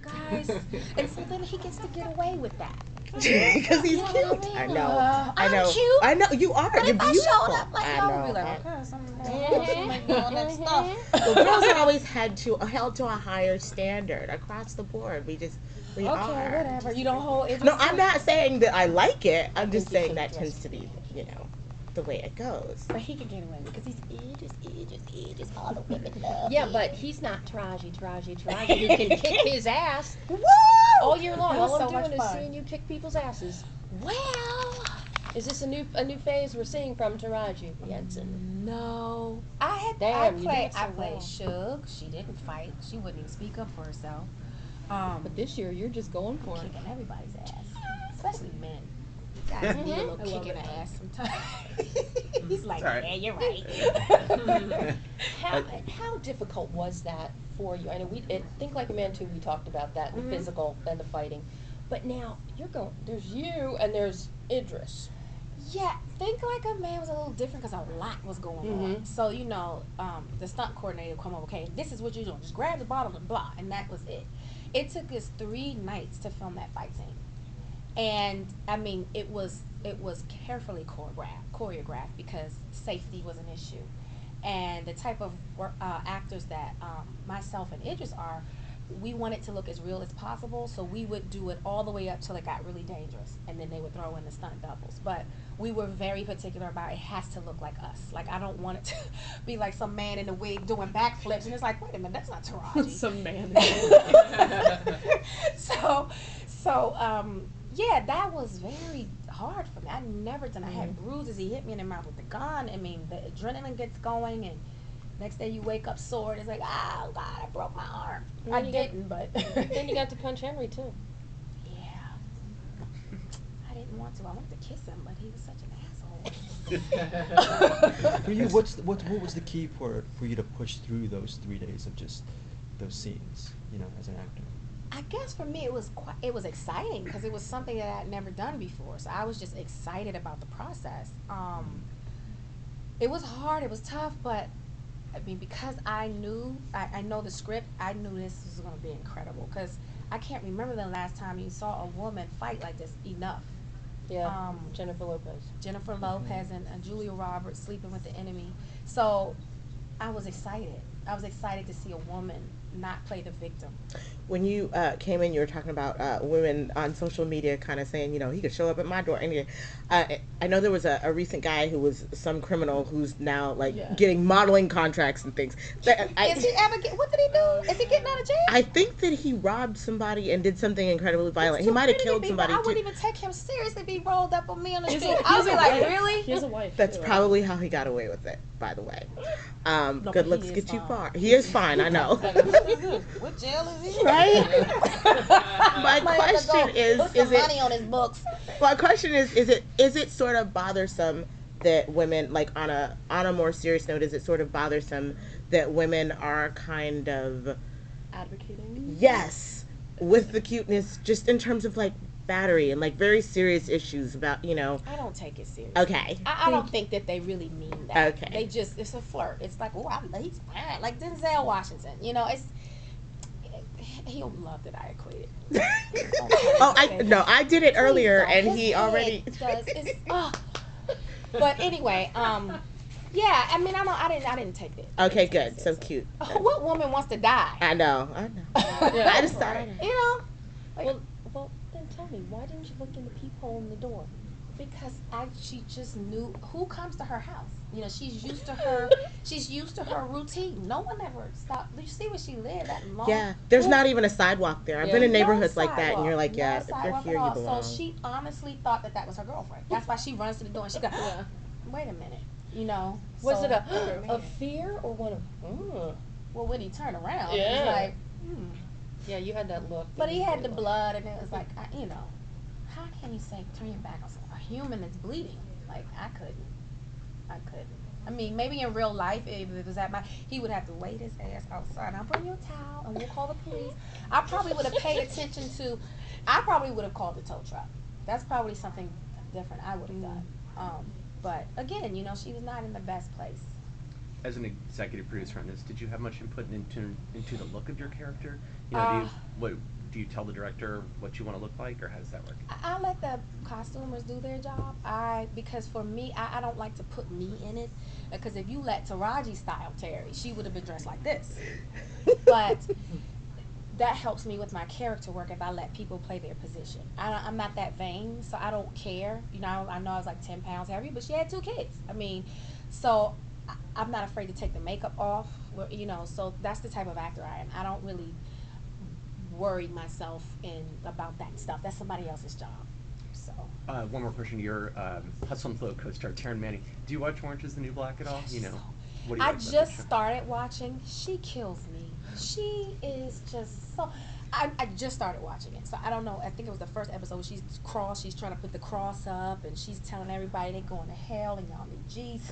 guys. And so then he gets to get away with that. Because he's cute. I know. I know. Cute. I know. You are. But You're if I beautiful. showed up like, I y'all know. would be like, okay, something like doing that stuff. Well, girls are always held to a higher standard across the board. We Okay, are. whatever. You don't hold it. No, I'm not saying that I like it. I'm just saying that tends to be, the way it goes. But he can get away because he's Idris, all the women love. Yeah, but he's not Taraji who can kick his ass Woo! all year long. That was All I'm so much doing is fun. seeing you kick people's asses. Well, Is this a new phase we're seeing from Taraji P Henson? no. I Damn, you played did so well. Suge. She didn't fight. She wouldn't even speak up for herself. But this year you're just going for it. Kicking everybody's ass, especially men. Guys need a little kick in the ass sometimes. He's like, yeah, you're right. How difficult was that for you? I know Think Like a Man too. We talked about that, the physical and the fighting. But now there's you and there's Idris. Yeah, Think Like a Man was a little different because a lot was going on. So, the stunt coordinator would come over, okay, this is what you're doing. Just grab the bottle and blah, and that was it. It took us 3 nights to film that fight scene. And, I mean, it was carefully choreographed because safety was an issue. And the type of actors that myself and Idris are, we wanted to look as real as possible, so we would do it all the way up till it got really dangerous, and then they would throw in the stunt doubles. But we were very particular about it has to look like us. Like, I don't want it to be like some man in a wig doing backflips, and it's like, wait a minute, that's not Taraji. Some man. Yeah, that was very hard for me. I never done. I had bruises. He hit me in the mouth with the gun. I mean, the adrenaline gets going, and next day you wake up sore, and it's like, oh God, I broke my arm. I didn't, but Then you got to punch Henry too. yeah, I didn't want to. I wanted to kiss him, but he was such an asshole. For you, what was the key for you to push through those 3 days of just those scenes, as an actor? I guess for me it was exciting because it was something that I had never done before. So I was just excited about the process. It was hard, it was tough, but I mean, because I knew, I know the script, I knew this was going to be incredible because I can't remember the last time you saw a woman fight like this enough. Yeah, Jennifer Lopez and Julia Roberts sleeping with the enemy. So I was excited. I was excited to see a woman not play the victim. When you came in, you were talking about women on social media kind of saying, he could show up at my door. And I know there was a recent guy who was some criminal who's now getting modeling contracts and things. Is he ever what did he do? Is he getting out of jail? I think that he robbed somebody and did something incredibly violent. He might have killed somebody I too. wouldn't even take him seriously if he rolled up on me on the street. I would be like, really? He has a wife. That's probably how he got away with it, by the way. Good looks get you far. He is fine, I know. What jail is he? Right? My question is money on his books. My question is it sort of bothersome that women, like on a more serious note, is it sort of bothersome that women are kind of advocating? Yes, with the cuteness, just in terms of like battery and like very serious issues about, I don't take it seriously. Okay. I don't think that they really mean that. Okay. They just, it's a flirt. It's like, oh, he's fine. Like Denzel Washington, he'll love that I equated. I did it earlier and he already does. But anyway, yeah, I mean, I didn't take it. Okay, good. So cute. What woman wants to die? I know. Yeah, I just thought like, well, then tell me, why didn't you look in the peephole in the door? Because she just knew who comes to her house. She's used to her routine. No one ever stopped. Do you see where she lived? That long. Yeah, there's not even a sidewalk there. I've been in neighborhoods like that, and you're like, no if you're here, you belong. So she honestly thought that was her girlfriend. That's why she runs to the door and she goes, wait a minute, Was it a fear or one of? Well, when he turned around, Yeah. it was like, Yeah, you had that look. But he had the blood, and it was like, how can you say turn your back on a human that's bleeding? Like, I couldn't. I mean, maybe in real life, if it was he would have to wait his ass outside. I'll bring you a towel, and we'll call the police. I probably would have paid attention to. I probably would have called the tow truck. That's probably something different I would have done. But again, she was not in the best place. As an executive producer on this, did you have much input into the look of your character? do you tell the director what you want to look like, or how does that work? I let the costumers do their job. Because for me, I don't like to put me in it. Because if you let Taraji style Terri, she would have been dressed like this. But that helps me with my character work if I let people play their position. I'm not that vain, so I don't care. You know, I know I was like 10 pounds heavy, but she had 2 kids. I mean, so I'm not afraid to take the makeup off. You know, so that's the type of actor I am. I don't really worry myself about that stuff. That's somebody else's job. So one more question. Your Hustle and Flow co-star Taryn Manning. Do you watch Orange Is the New Black at all? You know, what do you I like about just that show? started watching. She kills me. She is just so. I just started watching it, so I don't know. I think it was the first episode. She's trying to put the cross up, and she's telling everybody they're going to hell, and y'all need Jesus.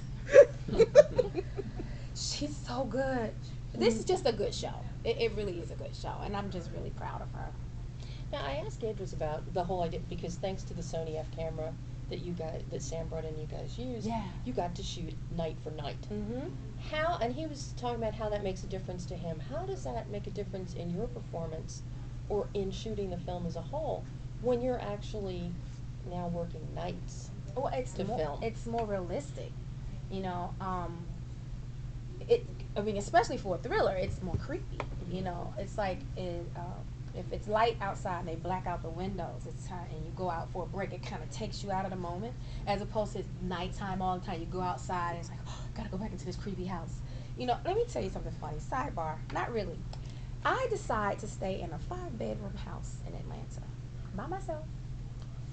She's so good. This is just a good show. It really is a good show, and I'm just really proud of her. Now, I asked Idris about the whole idea, because thanks to the Sony F camera that Sam brought in, you guys used, you got to shoot night for night. How, and he was talking about how that makes a difference to him. How does that make a difference in your performance or in shooting the film as a whole when you're actually now working nights to film? It's more realistic, you know. I mean, especially for a thriller, it's more creepy. You know, it's like if it's light outside and they black out the windows, it's time, and you go out for a break, it kind of takes you out of the moment, as opposed to it's nighttime all the time. You go outside and it's like, oh, gotta go back into this creepy house. You know, let me tell you something funny. Sidebar, not really. I decide to stay in a 5-bedroom house in Atlanta by myself,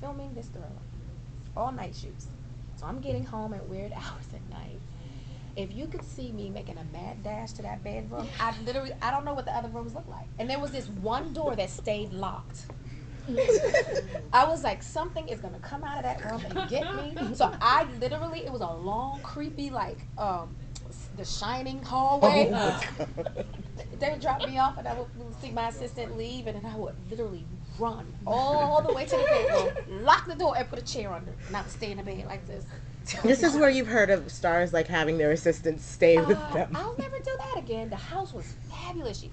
filming this thriller, all night shoots. So I'm getting home at weird hours at night. If you could see me making a mad dash to that bedroom, I don't know what the other rooms look like. And there was this one door that stayed locked. I was like, something is gonna come out of that room and get me. So it was a long, creepy, like, The Shining hallway. They would drop me off, and I would see my assistant leave, and then I would literally run all the way to the bedroom, lock the door, and put a chair under, and I would stay in the bed like this. This is where you've heard of stars like having their assistants stay with them. I'll never do that again. The house was fabulous.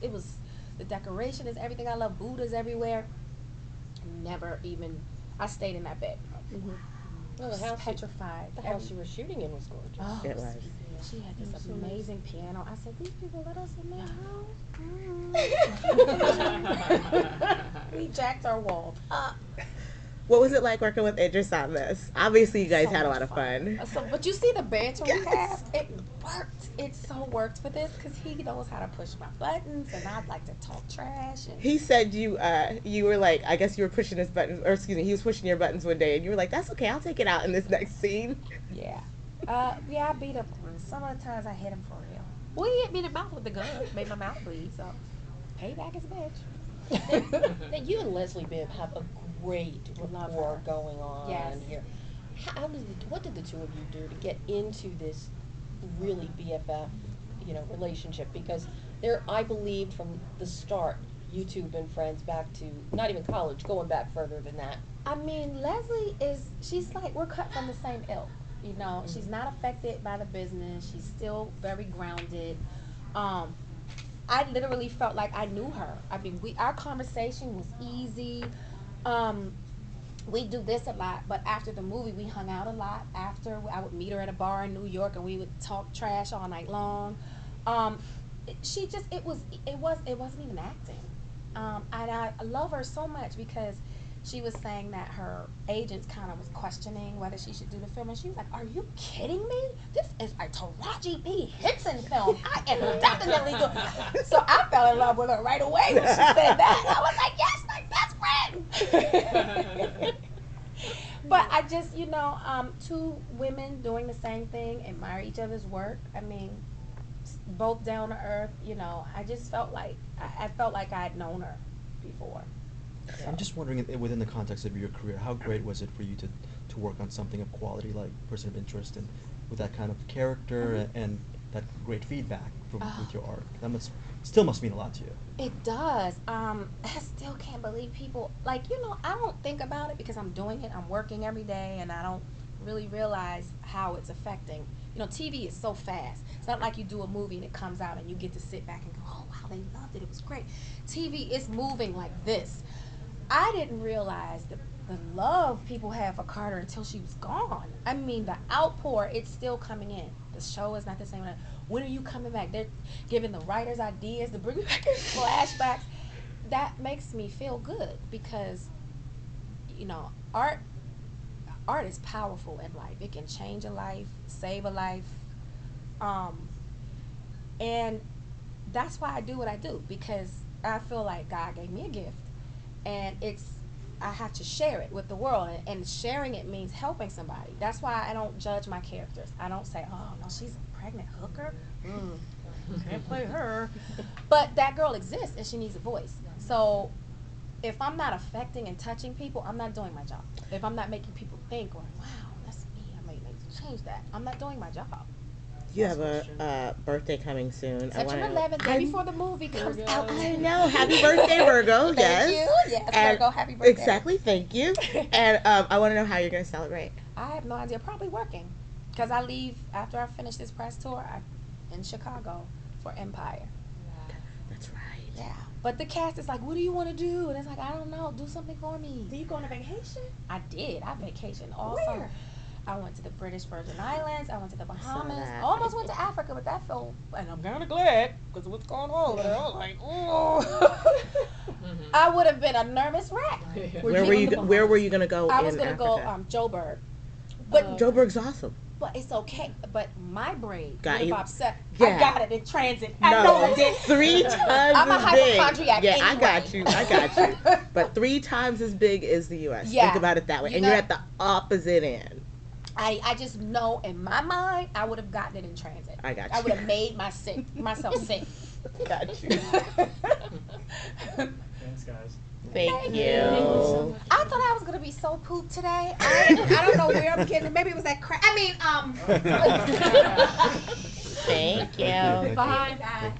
The decoration is everything I love. Buddhas everywhere. Never even. I stayed in that bedroom. Well, the house petrified. The house you were shooting in was gorgeous. Oh, it was. She had this amazing piano. I said, these people let us in their house. We jacked our wall up. What was it like working with Idris on this? Obviously, you guys had a lot of fun. But you see the banter we have? It worked. It so worked for this because he knows how to push my buttons, and I'd like to talk trash. And he said you were like, I guess you were pushing his buttons, or excuse me, he was pushing your buttons one day, and you were like, that's okay, I'll take it out in this next scene. Yeah. I beat up on him. Some of the times I hit him for real. Well, he hit me in the mouth with the gun, made my mouth bleed, so payback is a bitch. Now, you and Leslie Bibb have a great rapport going on here. What did the two of you do to get into this really BFF, relationship? Because I believed from the start, you two have been friends back to not even college, going back further than that. I mean, Leslie she's like, we're cut from the same ilk. She's not affected by the business. She's still very grounded. I literally felt like I knew her. I mean, our conversation was easy. We do this a lot, but after the movie, we hung out a lot. After, I would meet her at a bar in New York, and we would talk trash all night long. It wasn't even acting. And I love her so much because she was saying that her agents kind of was questioning whether she should do the film, and she was like, "Are you kidding me? This is a Taraji P Henson film. I am definitely doing." So I fell in love with her right away when she said that. I was like, "Yes, my best friend." But I just, two women doing the same thing, admire each other's work. I mean, both down to earth. I just felt like I felt like I had known her before. I'm just wondering, within the context of your career, how great was it for you to work on something of quality like Person of Interest, and with that kind of character and that great feedback with your art? That still must mean a lot to you. It does. I still can't believe people, I don't think about it because I'm doing it. I'm working every day, and I don't really realize how it's affecting. You know, TV is so fast. It's not like you do a movie and it comes out and you get to sit back and go, oh wow, they loved it, it was great. TV is moving like this. I didn't realize the love people have for Carter until she was gone. I mean, the outpour, it's still coming in. The show is not the same. When are you coming back? They're giving the writers ideas to bring back flashbacks. That makes me feel good because, you know, art is powerful in life. It can change a life, save a life. And that's why I do what I do, because I feel like God gave me a gift, and I have to share it with the world, and sharing it means helping somebody. That's why I don't judge my characters. I don't say, oh no, she's a pregnant hooker, can't play her. But that girl exists and she needs a voice. So if I'm not affecting and touching people, I'm not doing my job. If I'm not making people think, or wow, that's me, I might need to change that, I'm not doing my job. You have a birthday coming soon. September 11th, day before the movie comes out. I know. Happy birthday, Virgo. Thank you. Yes, Virgo, happy birthday. Exactly, thank you. And I want to know how you're going to celebrate. I have no idea. Probably working. Because I leave after I finish this press tour in Chicago for Empire. Yeah. That's right. Yeah. But the cast is like, what do you want to do? And it's like, I don't know. Do something for me. Do you go on a vacation? I did. I vacationed all Where? summer. I went to the British Virgin Islands. I went to the Bahamas. Almost went to Africa, but that felt, and I'm kind of glad because what's going on over there. I was like, oh. I would have been a nervous wreck. Where were you going to go? I was going to go Joburg. But Joburg's awesome. But it's okay. But my braid got would you. have upset. Yeah. I got it in transit. No, I know I did. 3 times I'm a as big. hypochondriac Yeah, anyway. I got you. But 3 times as big as the U.S. Yeah. Think about it that way. And you're at the opposite end. I just know in my mind I would have gotten it in transit. I got you. I would have made myself sick. Got you. Thanks, guys. Thank you. I thought I was gonna be so pooped today. I don't know where I'm getting it. Maybe it was that crap. I mean, Thank you. Bye.